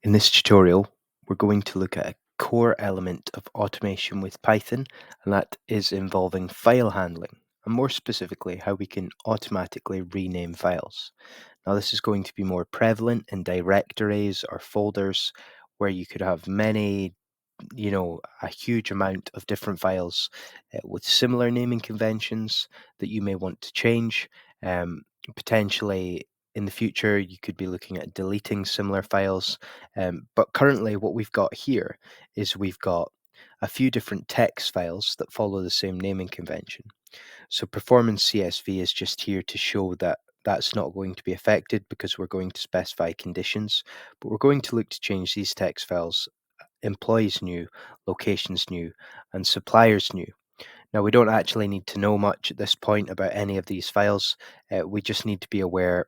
In this tutorial, we're going to look at a core element of automation with Python, and that is involving file handling, and more specifically, how we can automatically rename files. Now, this is going to be more prevalent in directories or folders where you could have a huge amount of different files with similar naming conventions that you may want to change. Um, Potentially in the future, you could be looking at deleting similar files. But currently, what we've got here is we've got a few different text files that follow the same naming convention. So performance CSV is just here to show that that's not going to be affected because we're going to specify conditions, but we're going to look to change these text files employees new, locations new, and suppliers new. Now, we don't actually need to know much at this point about any of these files. We just need to be aware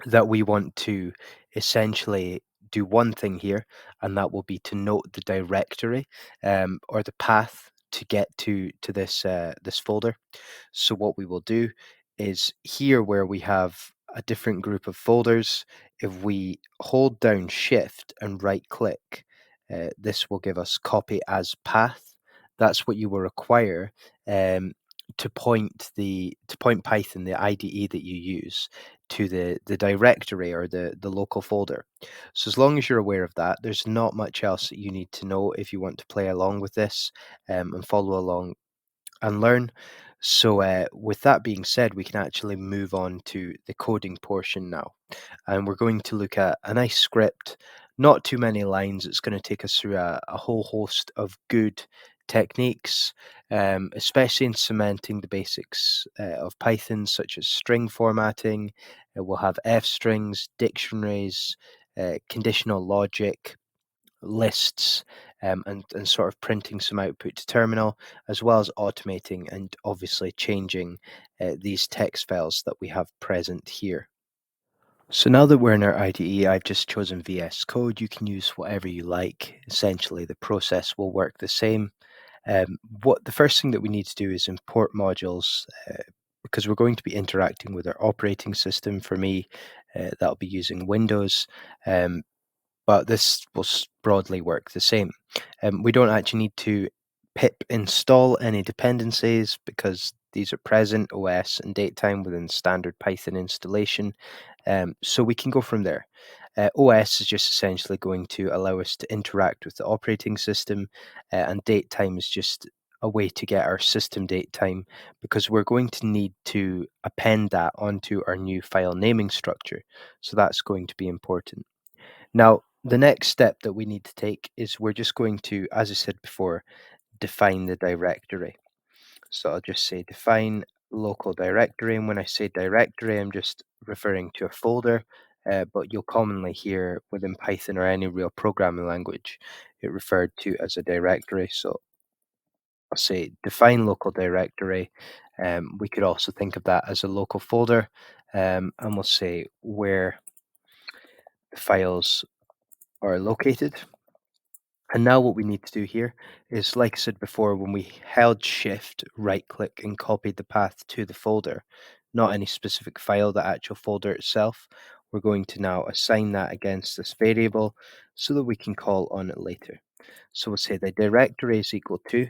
that we want to essentially do one thing here, and that will be to note the directory or the path to get to this folder. So what we will do is here where we have a different group of folders, if we hold down Shift and right click, this will give us copy as path. That's what you will require um, to point Python, the IDE that you use, to the directory or the local folder. So as long as you're aware of that, there's not much else that you need to know if you want to play along with this and follow along and learn. So with that being said, we can actually move on to the coding portion now. And we're going to look at a nice script, not too many lines. It's going to take us through a whole host of good techniques, especially in cementing the basics of Python, such as string formatting. We'll have F strings, dictionaries, conditional logic, lists, and sort of printing some output to terminal, as well as automating and obviously changing these text files that we have present here. So now that we're in our IDE, I've just chosen VS Code. You can use whatever you like. Essentially, the process will work the same. What the first thing that we need to do is import modules because we're going to be interacting with our operating system. For me, that'll be using Windows. Um, but this will broadly work the same. We don't actually need to pip install any dependencies because these are present OS and datetime within standard Python installation. So we can go from there. OS is just essentially going to allow us to interact with the operating system, and datetime is just a way to get our system date time because we're going to need to append that onto our new file naming structure. So that's going to be important. Now, the next step that we need to take is we're just going to, as I said before, define the directory. So I'll just say define local directory. And when I say directory, I'm just referring to a folder, but you'll commonly hear within Python or any real programming language, it referred to as a directory. So I'll say define local directory. We could also think of that as a local folder, and we'll say where the files are located. And now what we need to do here is, like I said before, when we held Shift, right click and copied the path to the folder, not any specific file, the actual folder itself, we're going to now assign that against this variable so that we can call on it later. So we'll say the directory is equal to,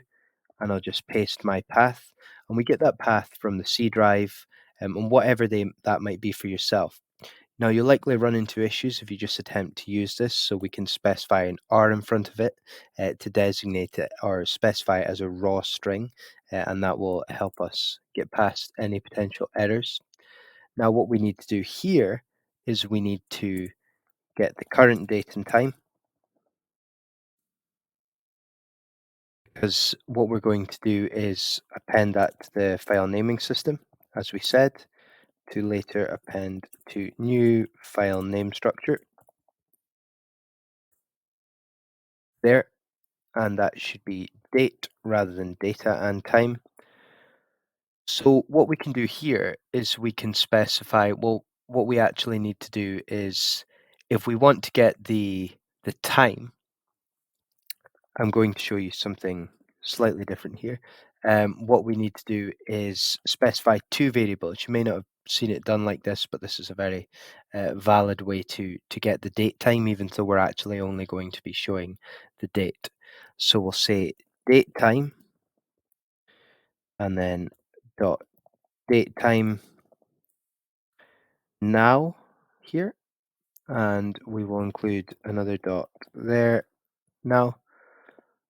and I'll just paste my path, and we get that path from the C drive, and whatever that might be for yourself. Now, you'll likely run into issues if you just attempt to use this, so we can specify an R in front of it to designate it or specify it as a raw string, and that will help us get past any potential errors. Now, what we need to do here is we need to get the current date and time, because what we're going to do is append that to the file naming system, as we said, to later append to new file name structure there. And that should be date rather than data and time. So what we can do here is we can specify, well, what we actually need to do is if we want to get the time, I'm going to show you something slightly different here. What we need to do is specify two variables. You may not have seen it done like this, but this is a very valid way to get the date time, even though we're actually only going to be showing the date. So we'll say date time and then dot date time now here, and we will include another dot there now.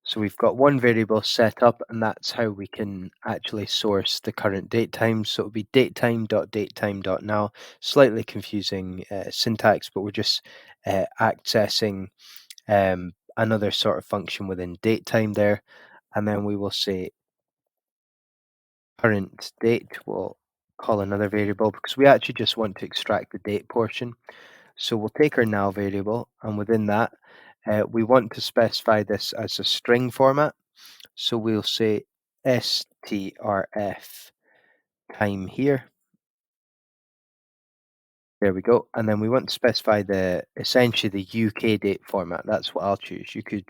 So we've got one variable set up, and that's how we can actually source the current date time. So it'll be datetime.datetime.now. Slightly confusing syntax, but we're just accessing another sort of function within datetime there. And then we will say current date. We'll call another variable because we actually just want to extract the date portion. So we'll take our now variable, and within that, we want to specify this as a string format. So we'll say strf time here. There we go. And then we want to specify essentially the UK date format. That's what I'll choose. You could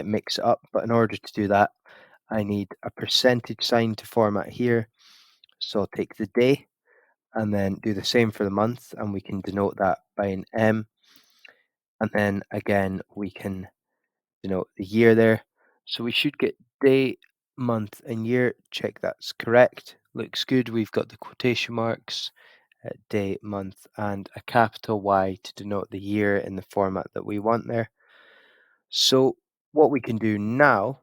mix it up, but in order to do that, I need a percentage sign to format here. So I'll take the day and then do the same for the month, and we can denote that by an M. And then again, we can denote the year there. So we should get day, month, and year. Check that's correct. Looks good. We've got the quotation marks, day, month, and a capital Y to denote the year in the format that we want there. So what we can do now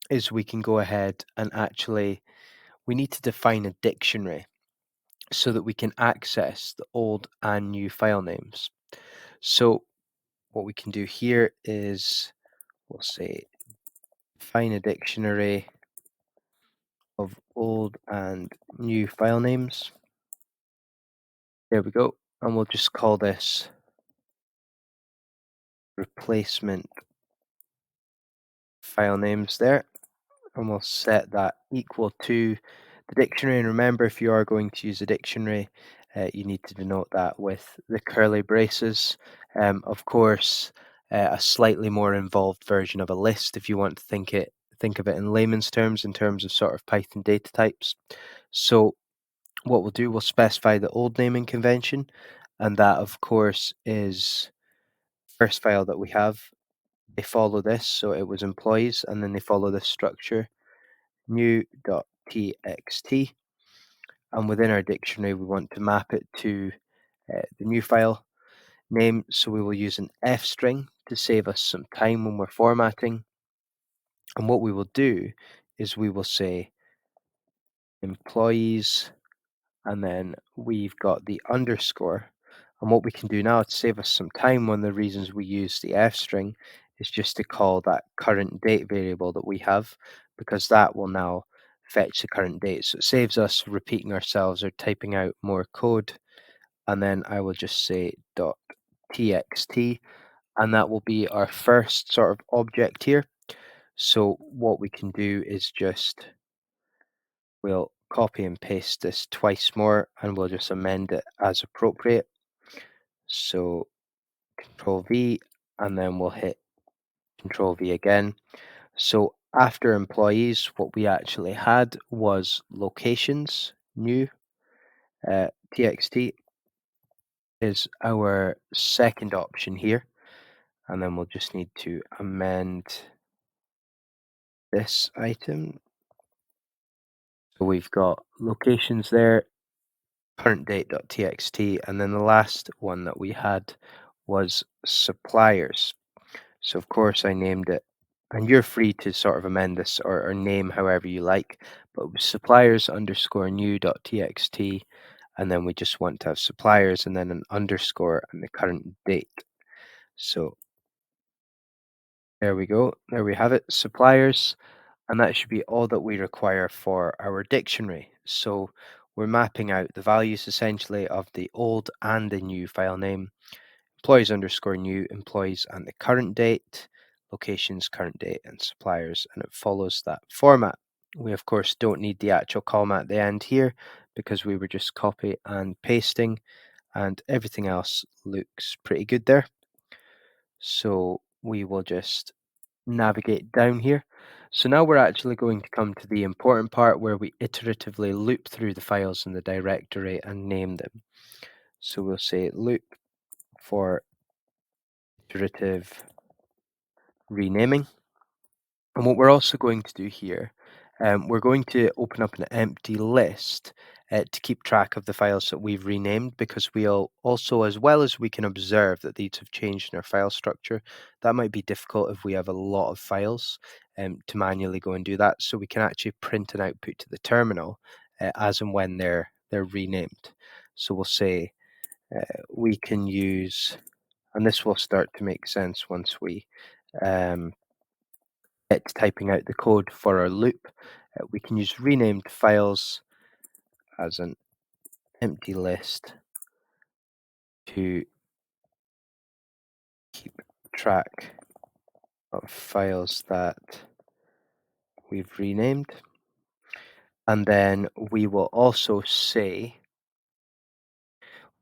is we can go ahead and actually, we need to define a dictionary so that we can access the old and new file names. So what we can do here is we'll say define a dictionary of old and new file names. There we go. And we'll just call this replacement file names there. And we'll set that equal to the dictionary. And remember, if you are going to use a dictionary, you need to denote that with the curly braces. Of course, a slightly more involved version of a list if you want to think of it in layman's terms, in terms of sort of Python data types. So what we'll do, we'll specify the old naming convention, and that of course is first file that we have. They follow this, so it was employees, and then they follow this structure, new.txt, and within our dictionary we want to map it to the new file name, so we will use an F string to save us some time when we're formatting. And what we will do is we will say employees, and then we've got the underscore. And what we can do now to save us some time, one of the reasons we use the F string is just to call that current date variable that we have, because that will now fetch the current date. So it saves us repeating ourselves or typing out more code. And then I will just say .txt, and that will be our first sort of object here. So what we can do is just, we'll copy and paste this twice more, and we'll just amend it as appropriate. So Control V, and then we'll hit Control V again. So after employees, what we actually had was locations, new, txt is our second option here. And then we'll just need to amend this item. So we've got locations there, current date.txt, and then the last one that we had was suppliers. So of course I named it, and you're free to sort of amend this or name however you like, but it was suppliers underscore new.txt, and then we just want to have suppliers and then an underscore and the current date. So there we go, there we have it, suppliers, and that should be all that we require for our dictionary. So we're mapping out the values essentially of the old and the new file name, employees underscore new, employees and the current date, locations, current date, and suppliers, and it follows that format. We of course don't need the actual comma at the end here because we were just copy and pasting, and everything else looks pretty good there. So we will just navigate down here. So now we're actually going to come to the important part where we iteratively loop through the files in the directory and name them. So we'll say loop for iterative renaming. And what we're also going to do here, we're going to open up an empty list to keep track of the files that we've renamed, because we'll also, as well as we can observe that these have changed in our file structure, that might be difficult if we have a lot of files to manually go and do that. So we can actually print an output to the terminal as and when they're renamed. So we'll say we can use, and this will start to make sense once we um, get to typing out the code for our loop. We can use renamed files as an empty list to keep track of files that we've renamed. And then we will also say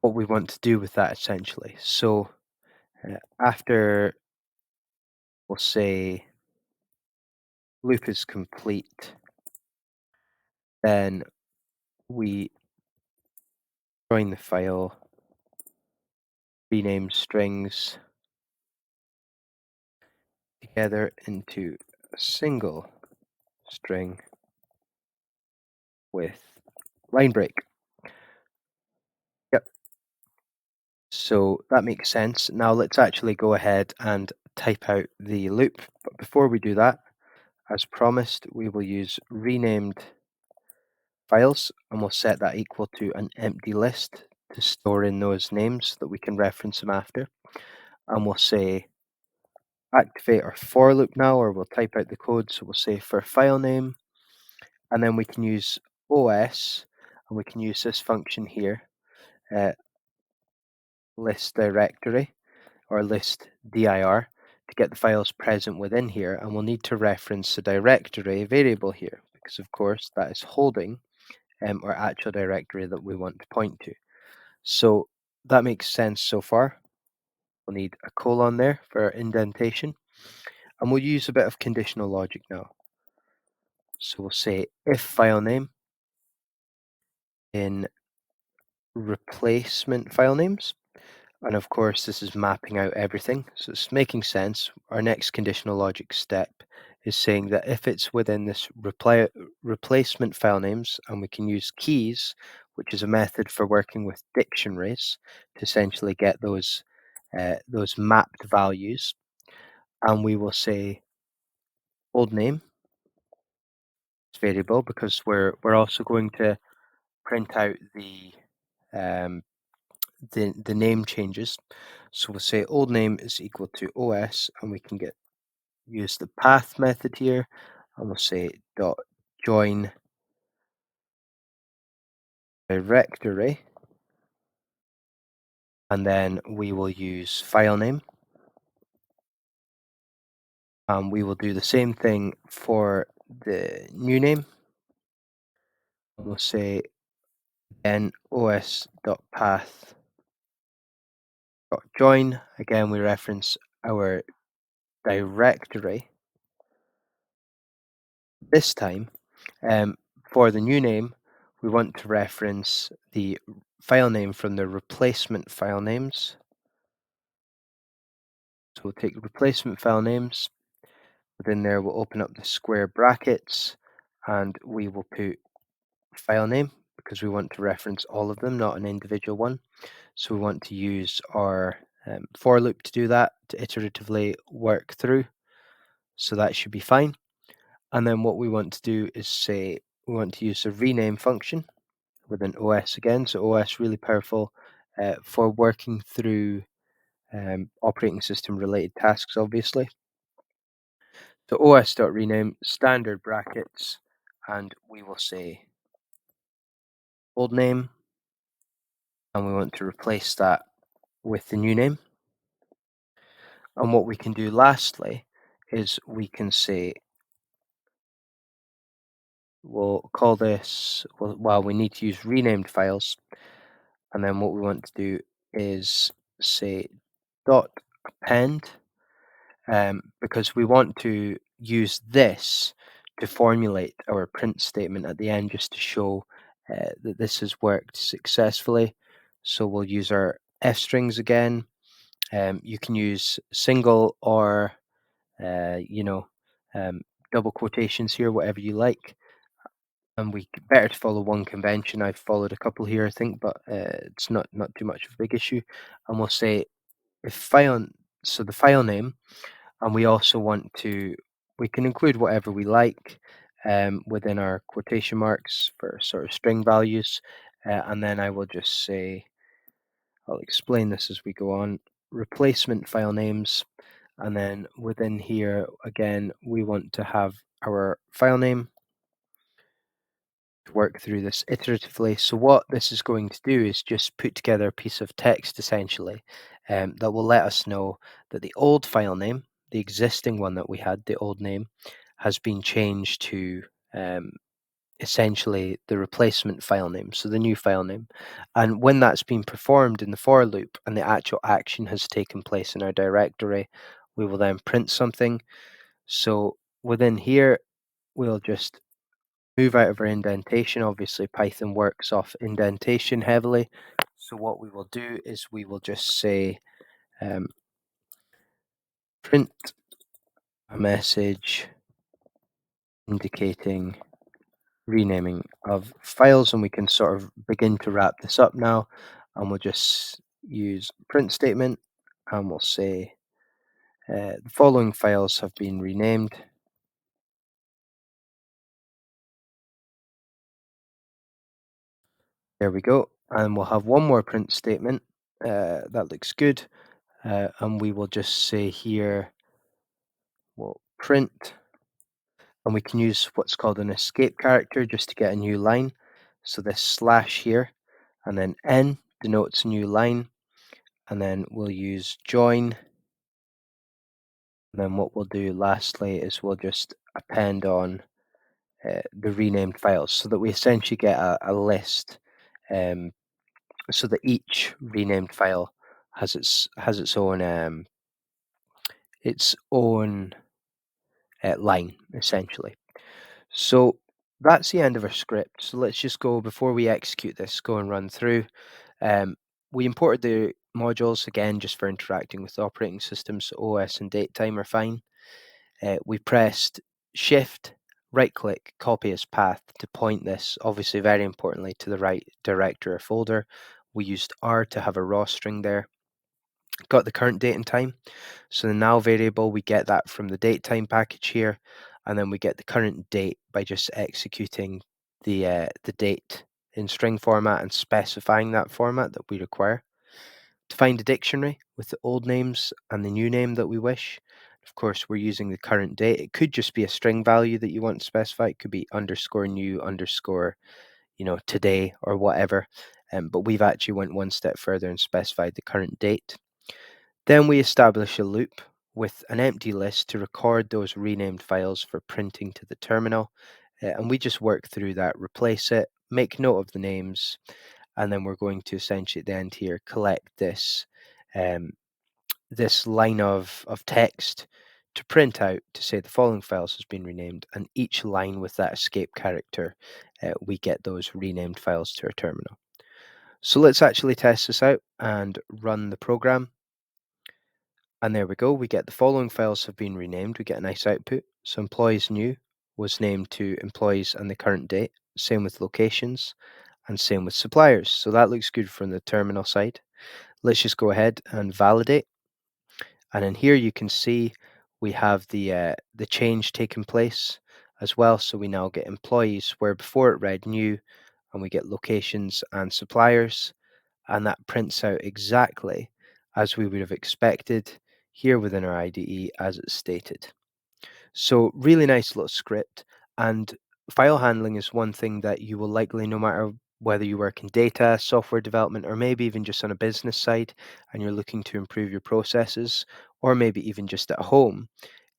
what we want to do with that essentially. So after we'll say loop is complete, then we join the file, rename strings together into a single string with line break. Yep. So that makes sense. Now let's actually go ahead and type out the loop. But before we do that, as promised, we will use renamed files, and we'll set that equal to an empty list to store in those names so that we can reference them after. And we'll say activate our for loop now, or we'll type out the code. So we'll say for file name, and then we can use OS, and we can use this function here, list directory or list dir, to get the files present within here, and we'll need to reference the directory variable here, because of course that is holding our actual directory that we want to point to. So that makes sense so far. We'll need a colon there for our indentation, and we'll use a bit of conditional logic now. So we'll say if file name in replacement file names. And of course, this is mapping out everything. So it's making sense. Our next conditional logic step is saying that if it's within this replacement file names, and we can use keys, which is a method for working with dictionaries to essentially get those mapped values. And we will say old name variable, because we're also going to print out um, the name changes. So we'll say old name is equal to OS, and we can use the path method here, and we'll say dot join directory, and then we will use file name, and we will do the same thing for the new name. We'll say again os dot path dot join. Again, we reference our directory. This time, for the new name, we want to reference the file name from the replacement file names. So we'll take replacement file names. Within there, we'll open up the square brackets, and we will put file name, because we want to reference all of them, not an individual one. So we want to use our for loop to do that, to iteratively work through. So that should be fine. And then what we want to do is say we want to use the rename function with an OS again. So OS really powerful for working through operating system related tasks, obviously. So os.rename standard brackets, and we will say old name, and we want to replace that with the new name. And what we can do lastly is we can say, we'll call this, well, we need to use renamed files. And then what we want to do is say dot append because we want to use this to formulate our print statement at the end just to show that this has worked successfully. So we'll use our F strings again. You can use single or you know, double quotations here, whatever you like. And we better to follow one convention. I've followed a couple here, I think, but it's not too much of a big issue. And we'll say if file, so the file name, and we also want to, we can include whatever we like within our quotation marks for sort of string values. And then I will just say, I'll explain this as we go on. Replacement file names. And then within here, again, we want to have our file name to work through this iteratively. So what this is going to do is just put together a piece of text essentially that will let us know that the old file name, the existing one that we had, the old name, has been changed to um, essentially the replacement file name, so the new file name. And when that's been performed in the for loop and the actual action has taken place in our directory, we will then print something. So within here, we'll just move out of our indentation. Obviously, Python works off indentation heavily. So what we will do is we will just say print a message indicating renaming of files, and we can sort of begin to wrap this up now. And we'll just use print statement, and we'll say the following files have been renamed. There we go. And we'll have one more print statement. That looks good. And we will just say here, we'll print, and we can use what's called an escape character just to get a new line. So this slash here, and then N denotes a new line. And then we'll use join. And then what we'll do lastly is we'll just append on the renamed files so that we essentially get a list, so that each renamed file has its own line essentially. So that's the end of our script. So let's just go, before we execute this, go and run through. We imported the modules again just for interacting with the operating systems. OS and datetime are fine. We pressed Shift, right click, copy as path to point this, obviously very importantly, to the right directory or folder. We used R to have a raw string there. Got the current date and time. So the now variable, we get that from the datetime package here, and then we get the current date by just executing the date in string format and specifying that format that we require. To find a dictionary with the old names and the new name that we wish, of course, we're using the current date. It could just be a string value that you want to specify. It could be underscore new underscore, today or whatever. But we've actually went one step further and specified the current date. Then we establish a loop with an empty list to record those renamed files for printing to the terminal. And we just work through that, replace it, make note of the names, and then we're going to essentially at the end here collect um, this line of text to print out to say the following files has been renamed, and each line with that escape character, we get those renamed files to our terminal. So let's actually test this out and run the program. And there we go. We get the following files have been renamed. We get a nice output. So employees new was named to employees and the current date. Same with locations and same with suppliers. So that looks good from the terminal side. Let's just go ahead and validate. And in here you can see we have the change taking place as well. So we now get employees where before it read new, and we get locations and suppliers, and that prints out exactly as we would have expected here within our IDE as it's stated. So really nice little script, and file handling is one thing that you will likely, no matter whether you work in data, software development, or maybe even just on a business side and you're looking to improve your processes, or maybe even just at home,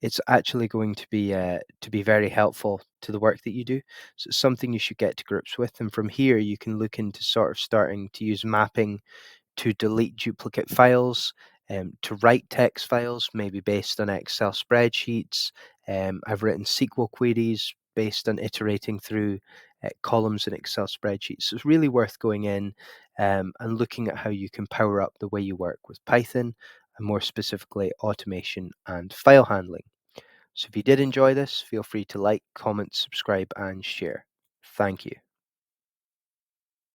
it's actually going to be very helpful to the work that you do. So it's something you should get to grips with. And from here, you can look into sort of starting to use mapping to delete duplicate files, to write text files, maybe based on Excel spreadsheets. I've written SQL queries based on iterating through columns in Excel spreadsheets. So it's really worth going in and looking at how you can power up the way you work with Python, and more specifically, automation and file handling. So if you did enjoy this, feel free to like, comment, subscribe, and share. Thank you.